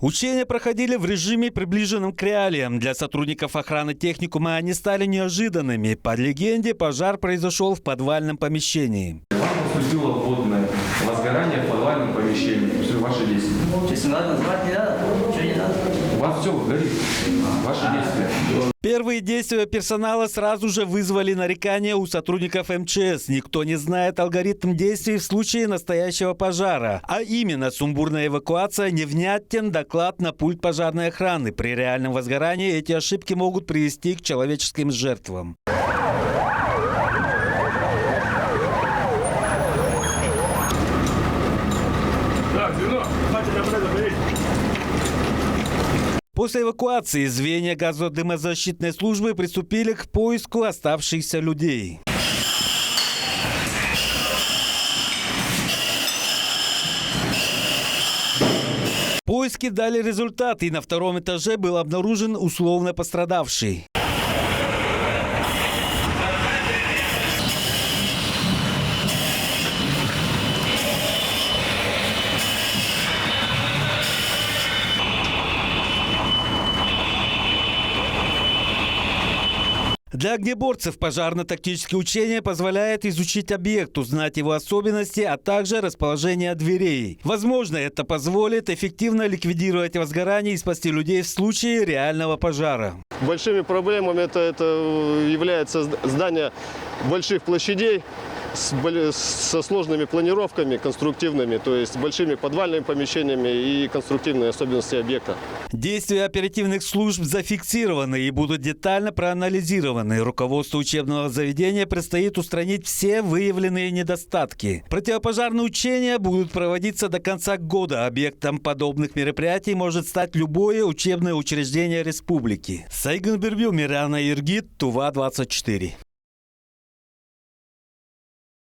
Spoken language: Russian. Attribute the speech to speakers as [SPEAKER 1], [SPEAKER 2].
[SPEAKER 1] Учения проходили в режиме, приближенном к реалиям. Для сотрудников охраны техникума они стали неожиданными. По легенде, пожар произошел в подвальном помещении.
[SPEAKER 2] Вам поступило водное возгорание в подвальном помещении. Все ваши действия.
[SPEAKER 3] Если надо назвать, не надо, ничего не надо.
[SPEAKER 2] У вас все горит. Ваши действия.
[SPEAKER 1] Первые действия персонала сразу же вызвали нарекания у сотрудников МЧС. Никто не знает алгоритм действий в случае настоящего пожара. А именно сумбурная эвакуация, невнятен доклад на пульт пожарной охраны. При реальном возгорании эти ошибки могут привести к человеческим жертвам. После эвакуации звенья газодымозащитной службы приступили к поиску оставшихся людей. Поиски дали результат, и на втором этаже был обнаружен условно пострадавший. Для огнеборцев пожарно-тактические учения позволяют изучить объект, узнать его особенности, а также расположение дверей. Возможно, это позволит эффективно ликвидировать возгорание и спасти людей в случае реального пожара.
[SPEAKER 4] Большими проблемами это является здание больших площадей со сложными планировками конструктивными, то есть большими подвальными помещениями и конструктивные особенности объекта.
[SPEAKER 1] Действия оперативных служб зафиксированы и будут детально проанализированы. Руководству учебного заведения предстоит устранить все выявленные недостатки. Противопожарные учения будут проводиться до конца года. Объектом подобных мероприятий может стать любое учебное учреждение республики. Сайгын Бербил, Мирана Иргит, Тува 24.